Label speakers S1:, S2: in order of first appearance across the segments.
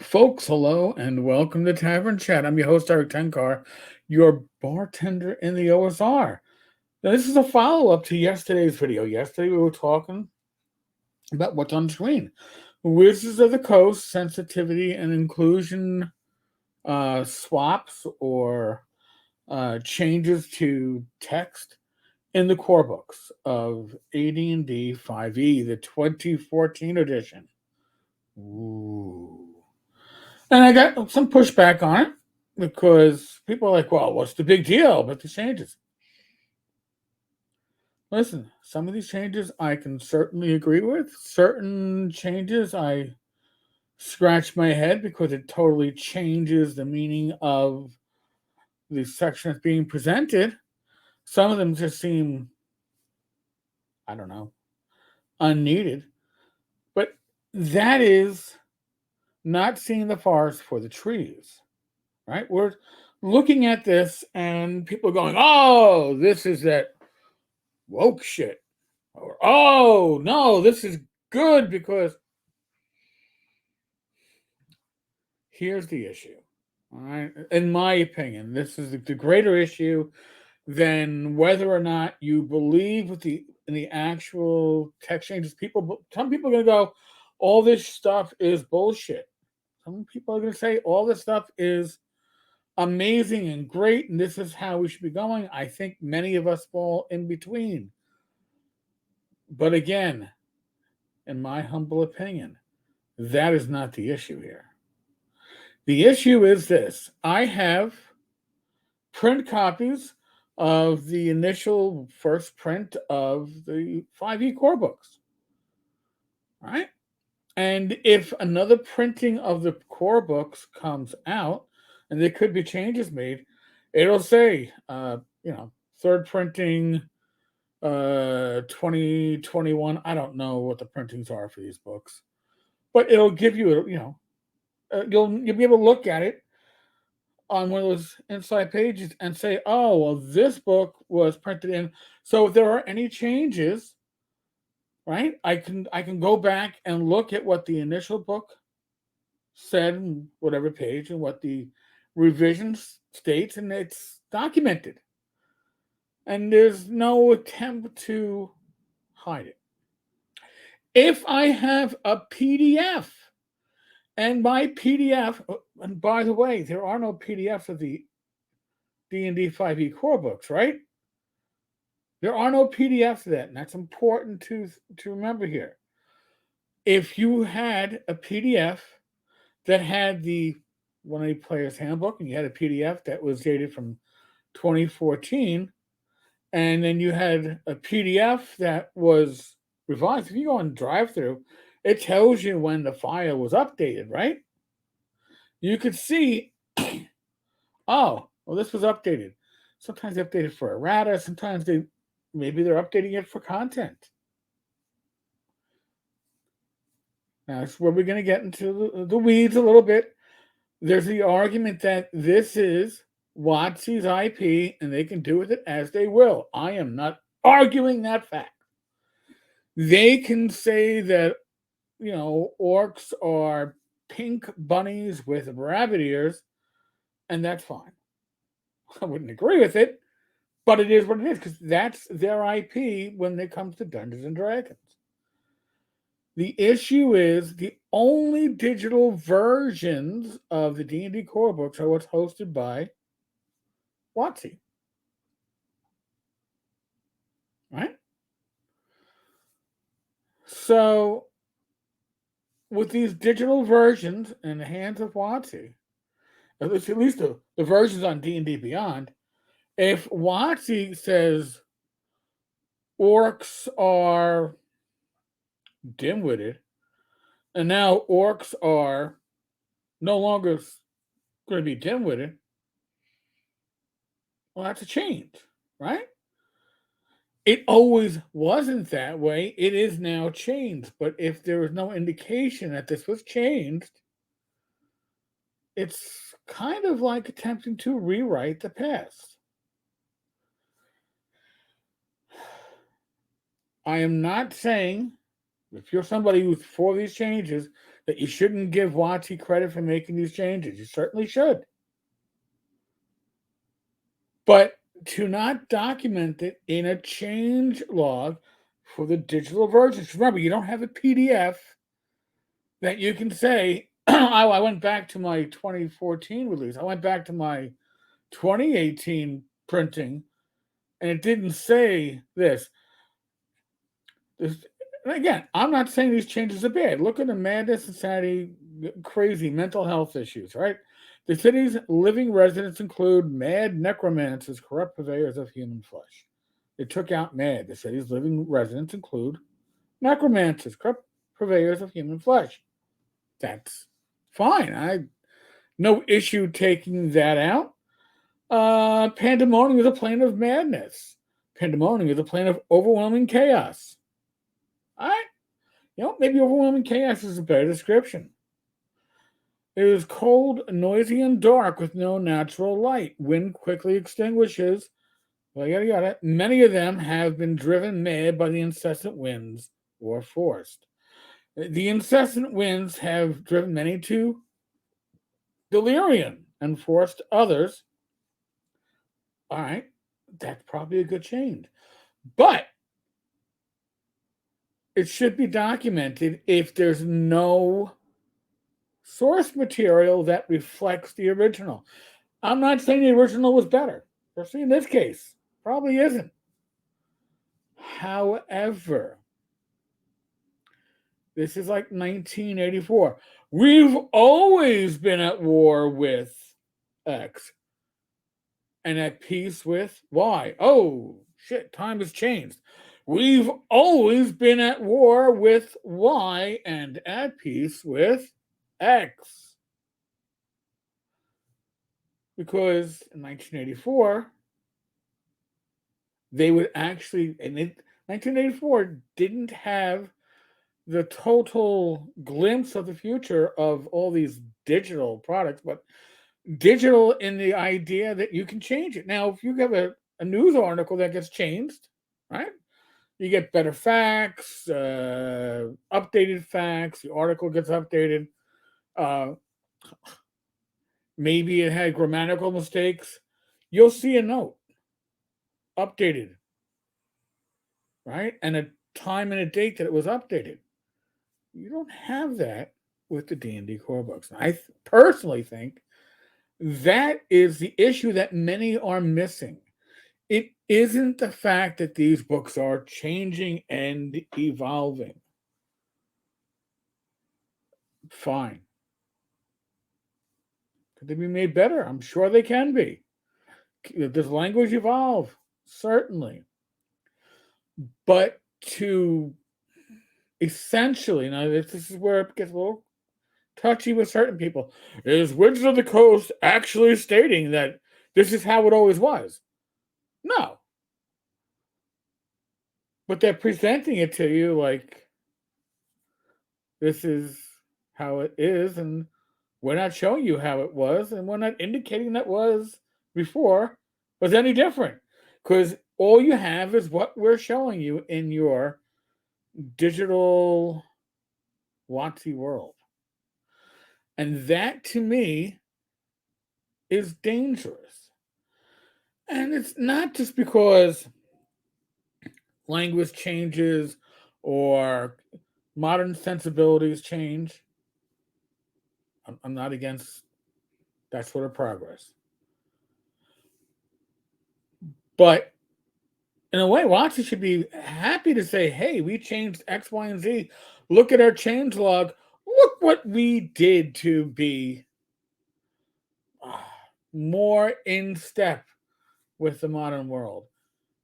S1: Folks, hello and welcome to Tavern Chat. I'm your host, Eric Tenkar, your bartender in the OSR. Now, this is a follow up to yesterday's video. Yesterday, we were talking about what's on screen. Wizards of the Coast, sensitivity and inclusion swaps or changes to text in the core books of AD&D 5e, the 2014 edition. Ooh. And I got some pushback on it because people are like, well, what's the big deal about these changes? Listen, some of these changes I can certainly agree with. Certain changes I scratch my head because it totally changes the meaning of the section that's being presented. Some of them just seem, I don't know, unneeded. But that is not seeing the forest for the trees, right? We're looking at this and people are going, oh, this is that woke shit. Or, oh, no, this is good because here's the issue. All right. In my opinion, this is the greater issue than whether or not you believe with in the actual text changes. Some people are going to go, all this stuff is bullshit. Some people are going to say all this stuff is amazing and great, and this is how we should be going. I think many of us fall in between. But again, in my humble opinion, that is not the issue here. The issue is this. I have print copies of the initial first print of the 5e core books. Right? And if another printing of the core books comes out, and there could be changes made, it'll say, third printing 2021. I don't know what the printings are for these books, but it'll give you, you'll be able to look at it on one of those inside pages and say, oh, well, this book was printed in. So if there are any changes, right, I can go back and look at what the initial book said in whatever page and what the revision states, and it's documented. And there's no attempt to hide it. If I have a PDF, and my PDF, and by the way, there are no PDFs of the D&D 5e core books, right? There are no PDFs of that, and that's important to remember here. If you had a PDF that had the 1A Player's Handbook, and you had a PDF that was dated from 2014, and then you had a PDF that was revised, if you go on drive-through, it tells you when the file was updated, right? You could see, oh, well, this was updated. Sometimes they update it for errata. Sometimes maybe they're updating it for content. Now, that's where we're going to get into the weeds a little bit. There's the argument that this is WotC's IP and they can do with it as they will. I am not arguing that fact. They can say that, orcs are pink bunnies with rabbit ears, and that's fine. I wouldn't agree with it, but it is what it is because that's their IP when it comes to Dungeons and Dragons. The issue is the only digital versions of the D&D core books are what's hosted by WotC. Right? So, with these digital versions in the hands of WotC, at least the versions on D&D Beyond, if WotC says orcs are dim-witted, and now orcs are no longer going to be dim-witted, well, that's a change, right? It always wasn't that way. It is now changed. But if there is no indication that this was changed, it's kind of like attempting to rewrite the past. I am not saying, if you're somebody who's for these changes, that you shouldn't give WotC credit for making these changes. You certainly should. But to not document it in a change log for the digital versions. Remember, you don't have a PDF that you can say, oh, I went back to my 2014 release. I went back to my 2018 printing, and it didn't say this. And again, I'm not saying these changes are bad. Look at the madness, insanity, crazy mental health issues, right? The city's living residents include mad necromancers, corrupt purveyors of human flesh. They took out mad. The city's living residents include necromancers, corrupt purveyors of human flesh. That's fine. I no issue taking that out. Pandemonium is a plane of madness. Pandemonium is a plane of overwhelming chaos. All right. Maybe overwhelming chaos is a better description. It is cold, noisy, and dark with no natural light. Wind quickly extinguishes. Yada yada. Many of them have been driven mad by the incessant winds or forced. The incessant winds have driven many to delirium and forced others. All right, that's probably a good change. But it should be documented if there's no source material that reflects the original. I'm not saying the original was better. Especially in this case. Probably isn't. However, this is like 1984. We've always been at war with X and at peace with Y. Oh, shit, time has changed. We've always been at war with Y and at peace with X. Because in 1984, they would actually, and 1984 didn't have the total glimpse of the future of all these digital products, but digital in the idea that you can change it. Now, if you have a news article that gets changed, right? You get better facts, updated facts, the article gets updated. Maybe it had grammatical mistakes. You'll see a note, updated, right? And a time and a date that it was updated. You don't have that with the D&D core books. I personally think that is the issue that many are missing. It isn't the fact that these books are changing and evolving. Fine. Could they be made better? I'm sure they can be. Does language evolve? Certainly. But to essentially, now this is where it gets a little touchy with certain people, is Wizards of the Coast actually stating that this is how it always was? No. But they're presenting it to you like this is how it is, and we're not showing you how it was, and we're not indicating that was before was any different. Because all you have is what we're showing you in your digital WotC world. And that to me is dangerous. And it's not just because language changes or modern sensibilities change. I'm not against that sort of progress. But in a way, WotC should be happy to say, hey, we changed X, Y, and Z. Look at our change log. Look what we did to be more in step with the modern world.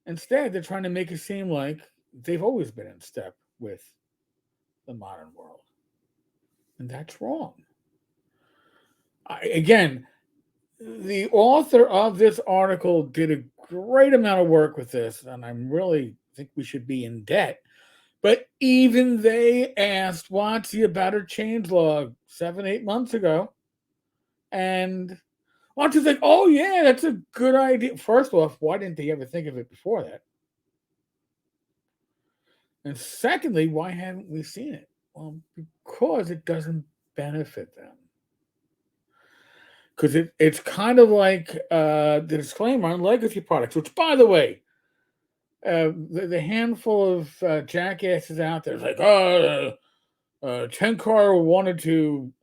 S1: Instead, they're trying to make it seem like they've always been in step with the modern world. And that's wrong. Again, the author of this article did a great amount of work with this, and I really think we should be in debt. But even they asked WotC about her changelog 7-8 months ago. And WotC's like, oh, yeah, that's a good idea. First off, why didn't they ever think of it before that? And secondly, why haven't we seen it? Well, because it doesn't benefit them. Because it's kind of like the disclaimer on legacy products, which, by the way, the handful of jackasses out there is like, Tenkar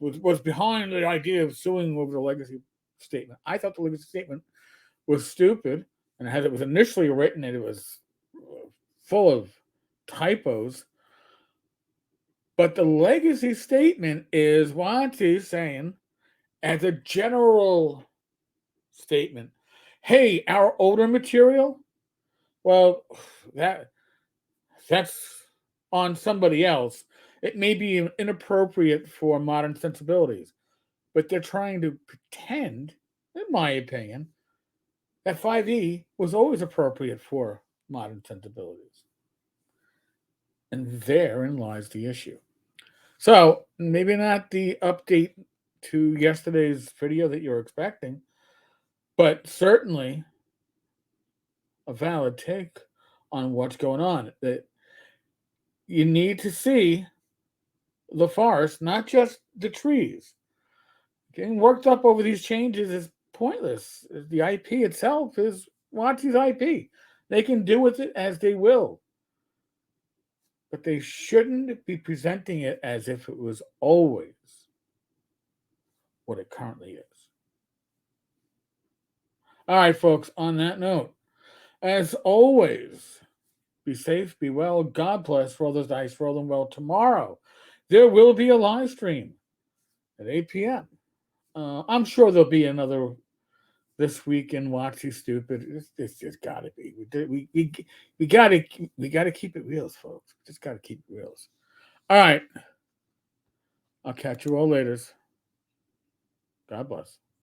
S1: was behind the idea of suing over the legacy statement. I thought the legacy statement was stupid, and as it was initially written, it was full of typos. But the legacy statement is WotC's saying, as a general statement, hey, our older material, well, that's on somebody else. It may be inappropriate for modern sensibilities, but they're trying to pretend, in my opinion, that 5e was always appropriate for modern sensibilities. And therein lies the issue. So, maybe not the update to yesterday's video that you're expecting, but certainly a valid take on what's going on. That you need to see the forest, not just the trees. Getting worked up over these changes is pointless. The IP itself is WotC's IP. They can do with it as they will. But they shouldn't be presenting it as if it was always what it currently is. All right, folks, on that note, as always, be safe, be well, God bless, roll those dice, roll them well. Tomorrow, there will be a live stream at 8 p.m. I'm sure there'll be another this week in WotC's Stupid. It's just got to be. We got to keep it real, folks. Just got to keep it real. All right. I'll catch you all later. God bless.